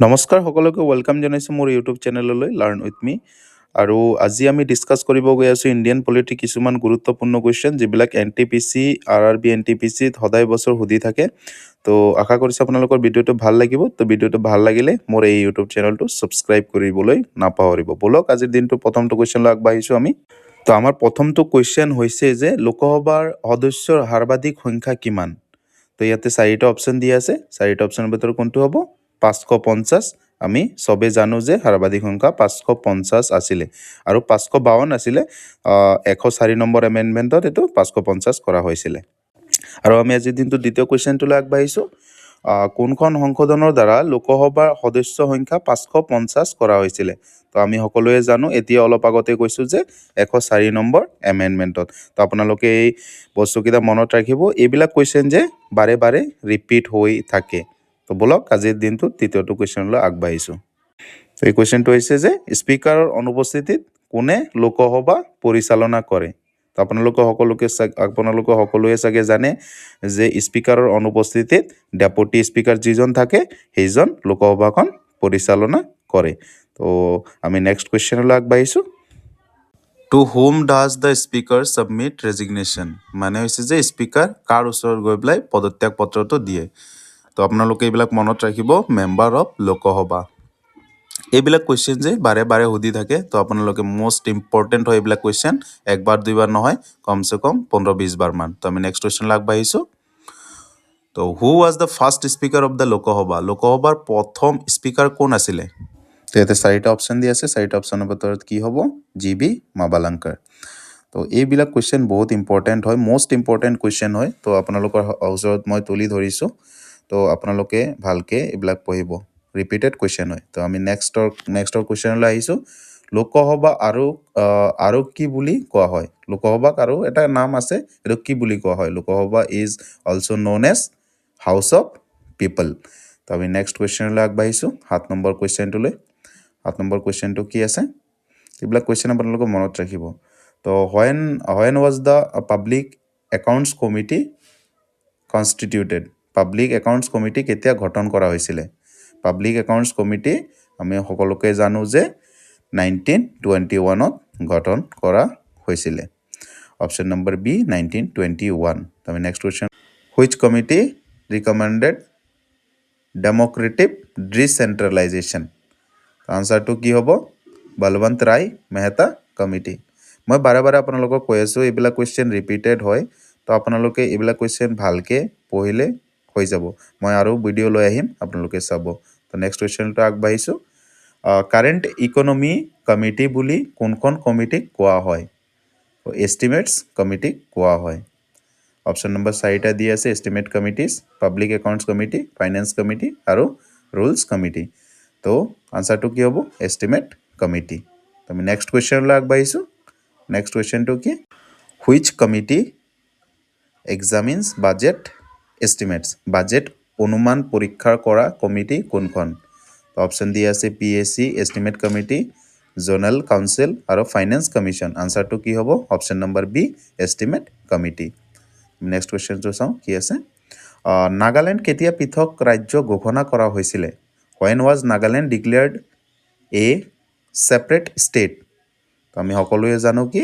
নমস্কাৰ সকলোকে ৱেলকাম জনাইছোঁ মোৰ ইউটিউব চেনেললৈ লাৰ্ণ উইথ মি আৰু আজি আমি ডিছকাছ কৰিব গৈ আছোঁ ইণ্ডিয়ান পলিটি কিছুমান গুৰুত্বপূৰ্ণ কুৱেশ্যন যিবিলাক NTPC RRB NTPCত সদায় বছৰ সুধি থাকে তো আশা কৰিছোঁ আপোনালোকৰ ভিডিঅ'টো ভাল লাগিব তো ভিডিঅ'টো ভাল লাগিলে মোৰ এই ইউটিউব চেনেলটো ছাবস্ক্ৰাইব কৰিবলৈ নাপাহৰিব বলক আজিৰ দিনটো প্ৰথমটো কুৱেশ্যনলৈ আগবাঢ়িছোঁ আমি তো আমাৰ প্ৰথমটো কুৱেশ্যন হৈছে যে লোকসভাৰ সদস্যৰ সৰ্বাধিক সংখ্যা কিমান তো ইয়াতে চাৰিটা অপশ্যন দিয়া আছে চাৰিটা অপশ্যনৰ ভিতৰত কোনটো হ'ব 550 আমি সবে জানো যে সৰ্বাধিক সংখ্যা 550 আছিলে আৰু 552 আছিলে 104 নম্বৰ এমেণ্ডমেণ্টত এটো 550 কৰা হৈছিলে আৰু আমি আজি দিনটো দ্বিতীয় কুৱেশ্যনটোলৈ আগবাঢ়িছোঁ কোনখন সংশোধনৰ দ্বাৰা লোকসভাৰ সদস্য সংখ্যা 550 কৰা হৈছিলে তো আমি সকলোৱে জানো এতিয়া অলপ আগতে কৈছোঁ যে 104 নম্বৰ এমেণ্ডমেণ্টত তো আপোনালোকে এই বস্তুকেইটা মনত ৰাখিব এইবিলাক কুৱেশ্যন যে বাৰে বাৰে ৰিপিট হৈ থাকে তো বলক আজিৰ দিনটোত তৃতীয়টো কুৱেশ্যনলৈ আগবাঢ়িছোঁ তো এই কুৱেশ্যনটো হৈছে যে স্পীকাৰৰ অনুপস্থিতিত কোনে লোকসভা পৰিচালনা কৰে তো আপোনালোকে সকলোৱে চাগে জানে যে স্পীকাৰৰ অনুপস্থিতিত ডেপুটি স্পীকাৰ যিজন থাকে সেইজন লোকসভাখন পৰিচালনা কৰে তো আমি নেক্সট কুৱেশ্যনলৈ আগবাঢ়িছোঁ to whom does the speaker submit resignation মানে হৈছে যে স্পীকাৰ কাৰ ওচৰত গৈ পেলাই পদত্যাগ পত্ৰটো দিয়ে তো আপোনালোকে এইবিলাক মনত ৰাখিব মেম্বাৰ অফ লোকসভা এইবিলাক কুৱেশ্যন যে বাৰে বাৰে সুধি থাকে তো আপোনালোকে মোষ্ট ইম্পৰ্টেণ্ট হয় এইবিলাক কুৱেশ্যন একবাৰ দুইবাৰ নহয় কমচে কম 15-20 বাৰমান তো আমি নেক্সট কুৱেশ্যনলৈ আগবাঢ়িছোঁ তো who was the first speaker of the লোকসভাৰ প্ৰথম স্পীকাৰ কোন আছিলে তো ইয়াতে চাৰিটা অপশ্যন দি আছে চাৰিটা অপশ্যনৰ ভিতৰত কি হ'ব GB মাবালাংকাৰ তো এইবিলাক কুৱেশ্যন বহুত ইম্পৰ্টেণ্ট হয় মোষ্ট ইম্পৰ্টেণ্ট কুৱেশ্যন হয় তো আপোনালোকৰ ওচৰত মই তুলি ধৰিছোঁ তো আপোনালোকে ভালকৈ এইবিলাক পঢ়িব ৰিপিটেড কুৱেশ্যন হয় তো আমি নেক্সটৰ কুৱেশ্যনলৈ আহিছোঁ লোকসভা আৰু কি বুলি কোৱা হয় লোকসভাক আৰু এটা নাম আছে এইটো কি বুলি কোৱা হয় Lok Sabha is also' known as house of people তো আমি নেক্সট কুৱেশ্যনলৈ আগবাঢ়িছোঁ 7 নম্বৰ কুৱেশ্যনটোলৈ 7 নম্বৰ কুৱেশ্যনটো কি আছে এইবিলাক কুৱেশ্যন আপোনালোকে মনত ৰাখিব তো when was the public accounts committee কনষ্টিটিউটেড public accounts committee কেতিয়া গঠন কৰা হৈছিলে পাব্লিক একাউণ্টছ কমিটি আমি সকলোকে জানো যে 1921ত গঠন কৰা হৈছিলে অপশ্যন নম্বৰ বি 1921 আমি next question which committee recommended democratic decentralisation আনচাৰটো কি হ'ব বলৱন্ত ৰায় মেহতা কমিটি মই বাৰে বাৰে আপোনালোকক কৈ আছোঁ এইবিলাক কুৱেশ্যন ৰিপিটেড হয় তো আপোনালোকে এইবিলাক কুৱেশ্যন ভালকৈ পঢ়িলে হৈ যাব মই আৰু ভিডিঅ' লৈ আহিম আপোনালোকে চাব তো নেক্সট কুৱেশ্যনটো আগবাঢ়িছোঁ কাৰেণ্ট ইকনমি কমিটি বুলি কোনখন কমিটিক কোৱা হয় তো এষ্টিমেটছ কমিটিক কোৱা হয় অপশ্যন নম্বৰ 4টা দি আছে estimate committees public accounts committee finance committee আৰু ৰুলছ কমিটি তো আনচাৰটো কি হ'ব এষ্টিমেট কমিটি তো আমি নেক্সট কুৱেশ্যনলৈ আগবাঢ়িছোঁ নেক্সট কুৱেশ্যনটো কি which committee examines budget estimates budget অনুমান পৰীক্ষা কৰা কমিটি কোনখন অপশ্যন দি আছে PSC estimate committee zonal council আৰু ফাইনেন্স কমিশ্যন আনচাৰটো কি হ'ব option number B estimate committee next কুৱেশ্যনটো চাওঁ কি আছে নাগালেণ্ড কেতিয়া পৃথক ৰাজ্য ঘোষণা কৰা হৈছিলে when was Nagaland declared A separate state তো আমি সকলোৱে জানো কি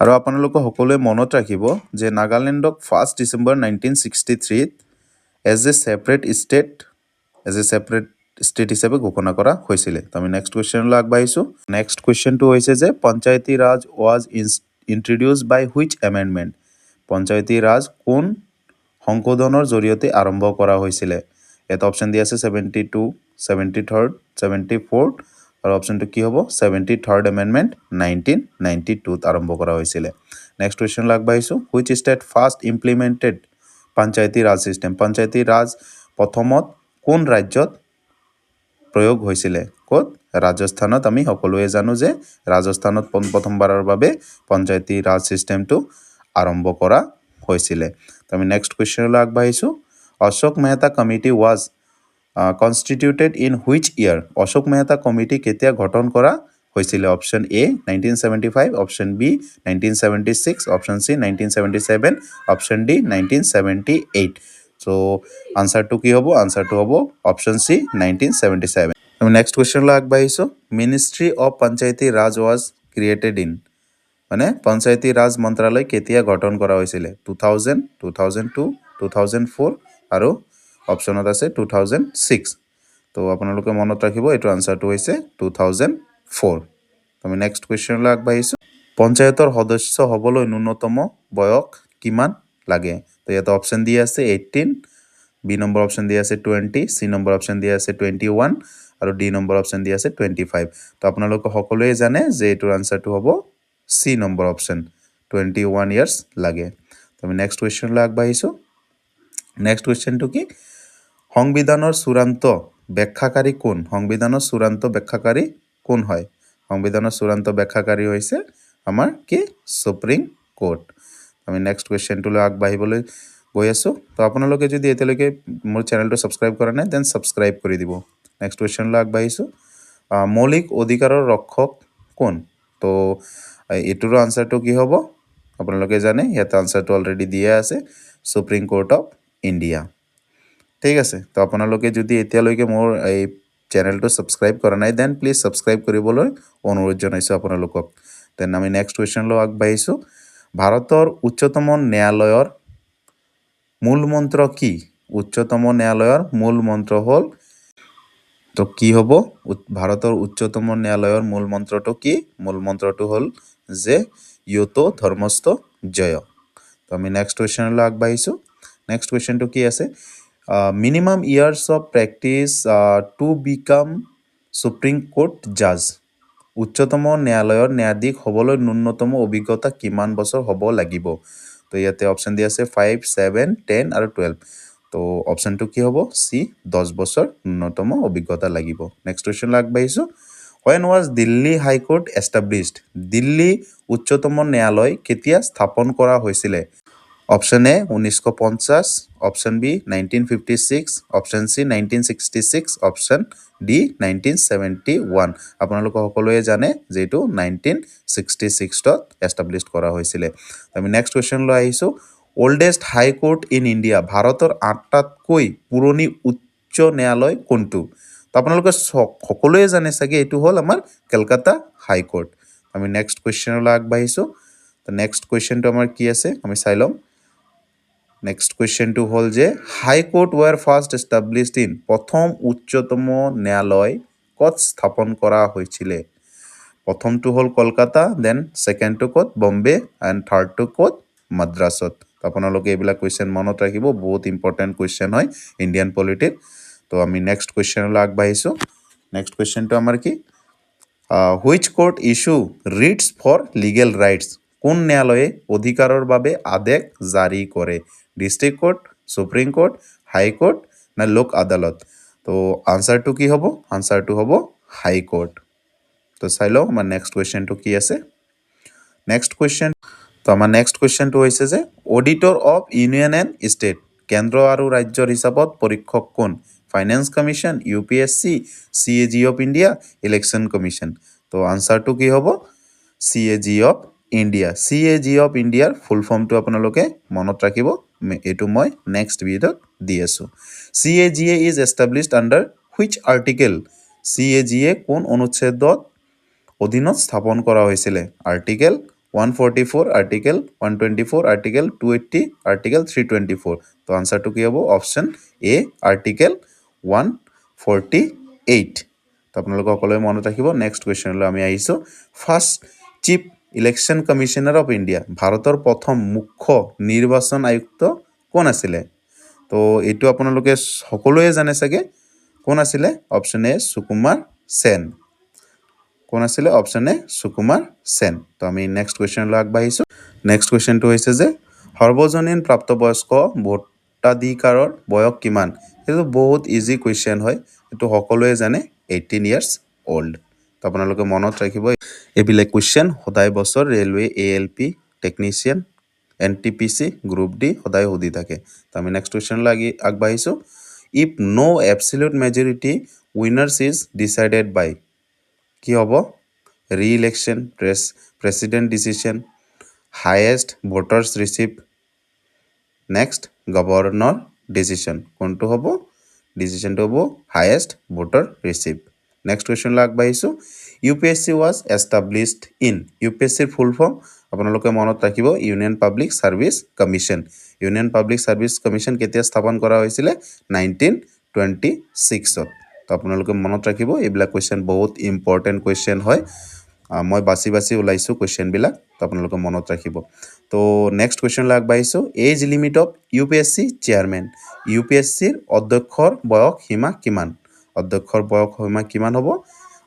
আৰু আপোনালোকে সকলোৱে মনত ৰাখিব যে নাগালেণ্ডক 1 ডিচেম্বৰ 1963ত এজ এ ছেপাৰেট ষ্টেট হিচাপে ঘোষণা কৰা হৈছিলে তো আমি নেক্সট কুৱেশ্যনলৈ আগবাঢ়িছোঁ নেক্সট কুৱেশ্যনটো হৈছে যে Panchayati Raj was introduced by which amendment Panchayati Raj কোন সংশোধনৰ জৰিয়তে আৰম্ভ কৰা হৈছিলে ইয়াত অপশ্যন দি আছে 72 73rd 74th আৰু অপশ্যনটো কি হ'ব 73rd এমেণ্ডমেণ্ট 1992ত আৰম্ভ কৰা হৈছিলে নেক্সট কুৱেশ্যনলৈ আগবাঢ়িছোঁ which state first implemented Panchayati Raj system Panchayati Raj প্ৰথমত কোন ৰাজ্যত প্ৰয়োগ হৈছিলে ক'ত ৰাজস্থানত আমি সকলোৱে জানো যে ৰাজস্থানত প্ৰথমবাৰৰ বাবে পঞ্চায়তী ৰাজ ছিষ্টেমটো আৰম্ভ কৰা হৈছিলে তো আমি নেক্সট কুৱেশ্যনলৈ আগবাঢ়িছোঁ Ashok Mehta committee was constituted in which ইয়াৰ অশোক মেহতা কমিটি কেতিয়া গঠন কৰা হৈছিলে option A 1975 option B 1976 option C 1977 option D 1978 সো আনসাৰটো কি হ'ব আনসাৰটো হ'ব অপশ্যন সি 1977 আমি নেক্সট কুৱেশ্যনলৈ আগবাঢ়িছোঁ ministry of panchayati Raj was created in মানে পঞ্চায়তী ৰাজ মন্ত্ৰালয় কেতিয়া গঠন কৰা হৈছিলে 2000 2002 2004 আৰু অপশ্যনত আছে 2006 তো আপোনালোকে মনত ৰাখিব এইটো আনসাৰটো হৈছে 2004 আমি নেক্সট কুৱেশ্যনলৈ আগবাঢ়িছোঁ পঞ্চায়তৰ সদস্য হ'বলৈ ন্যূনতম বয়স কিমান লাগে তো ইয়াতে অপশ্যন দিয়া আছে 18 বি নম্বৰ অপশ্যন দিয়া আছে 20 সি নম্বৰ অপশ্যন দিয়া আছে 21 আৰু ডি নম্বৰ অপশ্যন দিয়া আছে 25 তো আপোনালোকে সকলোৱে জানে যে এইটোৰ আনসাৰটো হ'ব সি নম্বৰ অপশ্যন 21 ইয়াৰ্ছ লাগে তো আমি নেক্সট কুৱেশ্যনলৈ আগবাঢ়িছোঁ নেক্সট কুৱেশ্যনটো কি সংবিধানৰ চূড়ান্ত ব্যাখ্যাকাৰী কোন সংবিধানৰ চূড়ান্ত ব্যাখ্যাকাৰী কোন হয় সংবিধানৰ চূড়ান্ত ব্যাখ্যাকাৰী হৈছে আমাৰ কি সুপ্ৰিম কোৰ্ট আমি নেক্সট কুৱেশ্যনটোলৈ আগবাঢ়িবলৈ গৈ আছোঁ তো আপোনালোকে যদি এতিয়ালৈকে মোৰ চেনেলটো ছাবস্ক্ৰাইব কৰা নাই দেন ছাবস্ক্ৰাইব কৰি দিব নেক্সট কুৱেশ্যনলৈ আগবাঢ়িছোঁ মৌলিক অধিকাৰৰ ৰক্ষক কোন তো এইটোৰো আনসাৰটো কি হ'ব আপোনালোকে জানে ইয়াতে আনসাৰটো অলৰেডি দিয়া আছে সুপ্ৰিম কোৰ্ট অফ ইণ্ডিয়া ঠিক আছে তো আপোনালোকে যদি এতিয়ালৈকে মোৰ এই চেনেলটো ছাবস্ক্ৰাইব কৰা নাই দেন প্লিজ ছাবস্ক্ৰাইব কৰিবলৈ অনুৰোধ জনাইছোঁ আপোনালোকক দেন আমি নেক্সট কুৱেশ্যনলৈ আগবাঢ়িছোঁ ভাৰতৰ উচ্চতম ন্যায়ালয়ৰ মূল মন্ত্ৰ কি উচ্চতম ন্যায়ালয়ৰ মূল মন্ত্ৰ হ'ল তো কি হ'ব ভাৰতৰ উচ্চতম ন্যায়ালয়ৰ মূল মন্ত্ৰটো কি মূল মন্ত্ৰটো হ'ল যে ইয়তো ধৰ্মস্থ জয় তো আমি নেক্সট কুৱেশ্যনলৈ আগবাঢ়িছোঁ নেক্সট কুৱেশ্যনটো কি আছে minimum years of practice to become supreme court জাজ উচ্চতম ন্যায়ালয়ৰ ন্যায়াধীশ হ'বলৈ ন্যূনতম অভিজ্ঞতা কিমান বছৰ হ'ব লাগিব তো ইয়াতে অপশ্যন দিয়া আছে 5 7 10 আৰু 12 তো অপশ্যনটো কি হ'ব সি 10 বছৰ ন্যূনতম অভিজ্ঞতা লাগিব নেক্সট কুৱেশ্যনলৈ আগবাঢ়িছোঁ when was Delhi high court established Delhi উচ্চতম ন্যায়ালয় কেতিয়া স্থাপন কৰা হৈছিলে option A 1950 option B 1956 option C 1966 option D 1971 আপোনালোকে সকলোৱে জানে যে এইটো 1966ত এষ্টাব্লিছ কৰা হৈছিলে আমি নেক্সট কুৱেশ্যনলৈ আহিছোঁ ওল্ডেষ্ট হাইকোৰ্ট ইন ইণ্ডিয়া ভাৰতৰ আটাইতকৈ পুৰণি উচ্চ ন্যায়ালয় কোনটো তো আপোনালোকে সকলোৱে জানে চাগে এইটো হ'ল আমাৰ কলকাতা হাইকোৰ্ট আমি নেক্সট কুৱেশ্যনলৈ আগবাঢ়িছোঁ তো নেক্সট কুৱেশ্যনটো আমাৰ কি আছে আমি চাই ল'ম নেক্সট কুৱেশ্যনটো হ'ল যে হাইকোৰ্ট ৱেৰ ফাৰ্ষ্ট এষ্টাব্লিছড ইন প্ৰথম উচ্চতম ন্যায়ালয় ক'ত স্থাপন কৰা হৈছিলে প্ৰথমটো হ'ল কলকাতা দেন ছেকেণ্ডটো ক'ত বম্বে এণ্ড থাৰ্ডটো ক'ত মাদ্ৰাছত আপোনালোকে এইবিলাক কুৱেশ্যন মনত ৰাখিব বহুত ইম্পৰ্টেণ্ট কুৱেশ্যন হয় ইণ্ডিয়ান পলিটিত তো আমি নেক্সট কুৱেশ্যনলৈ আগবাঢ়িছোঁ নেক্সট কুৱেশ্যনটো আমাৰ কি which court issue writs for legal rights কোন ন্যায়ালয়ে অধিকাৰৰ বাবে আদেশ জাৰি কৰে district court supreme court high court না লোক আদালত তো আনসাৰটো কি হ'ব আনসাৰটো হ'ব হাইকোৰ্ট তো চাই লওঁ আমাৰ নেক্সট কুৱেশ্যনটো কি আছে নেক্সট কুৱেশ্যন তো আমাৰ নেক্সট কুৱেশ্যনটো হৈছে যে auditor of union and state কেন্দ্ৰ আৰু ৰাজ্যৰ হিচাপত পৰীক্ষক কোন finance commission UPSC CAG of India election commission তো আনসাৰটো কি হ'ব CAG of India CAG of ইণ্ডিয়াৰ ফুল ফৰ্মটো আপোনালোকে মনত ৰাখিব এইটো মই নেক্সট ভিডিঅ'ত দি আছোঁ CAGA is established under which article CAGA কোন অনুচ্ছেদত অধীনত স্থাপন কৰা হৈছিলে আৰ্টিকেল 144 আৰ্টিকেল 124 আৰ্টিকেল 280 আৰ্টিকেল 324 তো আনসাৰটো কি হ'ব অপশ্যন এ আৰ্টিকেল 148 তো আপোনালোকে সকলোৱে মনত ৰাখিব নেক্সট কুৱেশ্যনলৈ আমি আহিছোঁ first chief election commissioner of India ভাৰতৰ প্ৰথম মুখ্য নিৰ্বাচন আয়ুক্ত কোন আছিলে তো এইটো আপোনালোকে সকলোৱে জানে চাগে কোন আছিলে অপশ্যন এ সুকুমাৰ সেন কোন আছিলে অপশ্যন এ সুকুমাৰ সেন তো আমি নেক্সট কুৱেশ্যনলৈ আগবাঢ়িছোঁ নেক্সট কুৱেশ্যনটো হৈছে যে সৰ্বজনীন প্ৰাপ্তবয়স্ক ভোটাধিকাৰৰ বয়স কিমান এইটো বহুত ইজি কুৱেশ্যন হয় এইটো সকলোৱে জানে 18 ইয়াৰ্ছ অল্ড তো আপোনালোকে মনত ৰাখিব এইবিলাক কুৱেশ্যন সদায় বছৰ ৰেলৱে ALP technician NTPC group D সদায় সুধি থাকে তো আমি নেক্সট কুৱেশ্যনলৈ আগবাঢ়িছোঁ if no absolute majority winners is decided by কি হ'ব reelection president decision highest voters receive next governor decision কোনটো হ'ব ডিসিশনটো হ'ব হাইয়েষ্ট ভোটাৰ ৰিচিভ নেক্সট কুৱেশ্যনলৈ আগবাঢ়িছোঁ UPSC was established in UPSCৰ ফুল ফৰ্ম আপোনালোকে মনত ৰাখিব union public service commission union public service commission কেতিয়া স্থাপন কৰা হৈছিলে 1926ত তো আপোনালোকে মনত ৰাখিব এইবিলাক কুৱেশ্যন বহুত ইম্পৰ্টেণ্ট কুৱেশ্যন হয় মই বাছি বাছি ওলাইছোঁ কুৱেশ্যনবিলাক তো আপোনালোকে মনত ৰাখিব তো নেক্সট কুৱেশ্যনলৈ আগবাঢ়িছোঁ age limit of UPSC chairman UPSCৰ অধ্যক্ষৰ বয়স সীমা কিমান অধ্যক্ষৰ বয়স সীমা কিমান হ'ব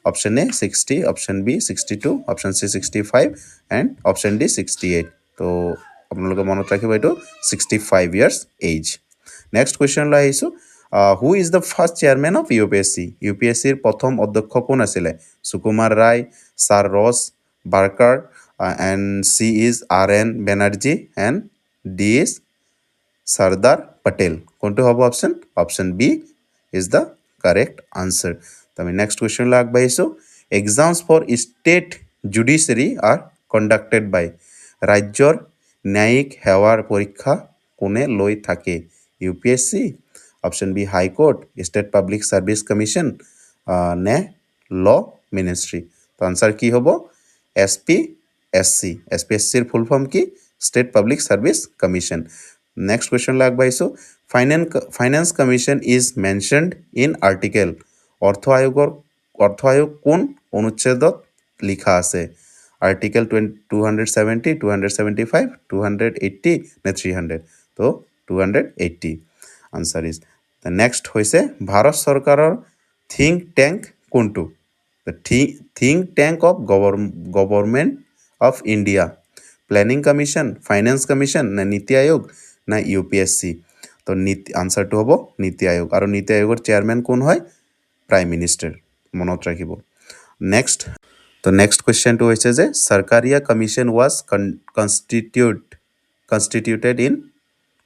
option A 60 option B 62 option C 65 and option D 68 তো আপোনালোকে মনত ৰাখিব এইটো 65 ইয়াৰ্ছ এজ নেক্সট কুৱেশ্যনলৈ আহিছোঁ who is the first chairman of UPSCৰ প্ৰথম অধ্যক্ষ কোন আছিলে Sukumar Roy sir Ross Barker and C is RN Banerjee and D is Sardar Patel কোনটো হ'ব option option B is the correct answer তো আমি নেক্সট কুৱেশ্যনলৈ আগবাঢ়িছোঁ exams for state judiciary are conducted by ৰাজ্যৰ ন্যায়িক সেৱাৰ পৰীক্ষা কোনে লৈ থাকে UPSC option B high court state public service commission নে ল মিনিষ্ট্ৰী তো আনচাৰ কি হ'ব SPSCৰ ফুল ফৰ্ম কি state public service commission next কুৱেশ্যনলৈ আগবাঢ়িছোঁ finance commission is mentioned in article অৰ্থ আয়োগ কোন অনুচ্ছেদত লিখা আছে আৰ্টিকেল 270 275 280 নে 300 তো 280 আনচাৰ ইজ দ্য নেক্সট হৈছে ভাৰত চৰকাৰৰ থিংক টেংক কোনটো the think tank of government of India planning commission finance commission নে নীতি আয়োগ না UPSC তো আনচাৰটো হ'ব নীতি আয়োগ আৰু নীতি আয়োগৰ চেয়াৰমেন কোন হয় প্ৰাইম মিনিষ্টাৰ মনত ৰাখিব নেক্সট তো নেক্সট কুৱেশ্যনটো হৈছে যে Sarkaria commission was constituted in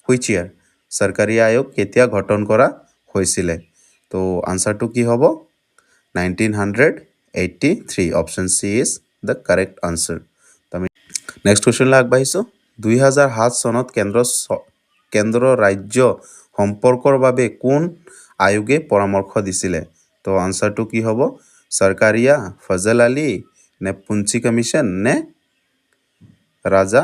which year চৰকাৰী আয়োগ কেতিয়া গঠন কৰা হৈছিলে তো আনচাৰটো কি হ'ব 1983 option C is the correct answer তো আমি নেক্সট কুৱেশ্যনলৈ আগবাঢ়িছোঁ 2007 চনত কেন্দ্ৰ ৰাজ্য সম্পৰ্কৰ বাবে কোন আয়োগে পৰামৰ্শ দিছিলে তো আনচাৰটো কি হ'ব চৰকাৰীয়া ফজল আলী নে পুঞ্চি কমিশ্যন নে ৰাজা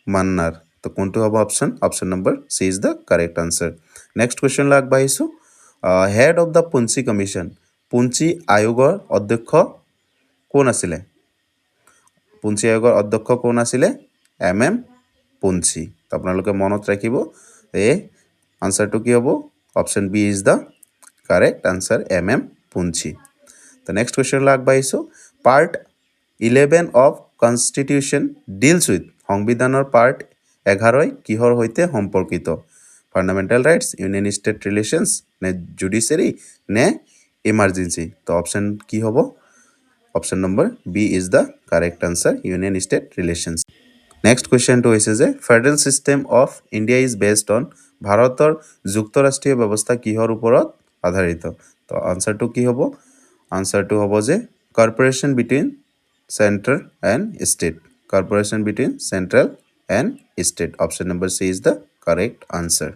মান্নাৰ তো কোনটো হ'ব option number C is the correct answer next কুৱেশ্যনলৈ আগবাঢ়িছোঁ head of the Punchhi commission Punchhi আয়োগৰ অধ্যক্ষ কোন আছিলে পুঞ্চি আয়োগৰ অধ্যক্ষ কোন আছিলে MM পুঞ্চি তো আপোনালোকে মনত ৰাখিব এই আনচাৰটো কি হ'ব option B is the correct answer MM Punchhi তো নেক্সট কুৱেশ্যনলৈ আগবাঢ়িছোঁ part 11 of constitution deals with সংবিধানৰ পাৰ্ট 11 কিহৰ সৈতে সম্পৰ্কিত fundamental rights union state relations নে জুডিচিয়াৰী নে ইমাৰ্জেঞ্চি তো অপশ্যন কি হ'ব option number B is the correct answer union state relations next কুৱেশ্যনটো হৈছে যে federal system of India is based on ভাৰতৰ যুক্তৰাষ্ট্ৰীয় ব্যৱস্থা কিহৰ ওপৰত আধাৰিত তো আনচাৰটো কি হ'ব আনচাৰটো হ'ব যে corporation between central and state corporation between central and state option number C is the correct answer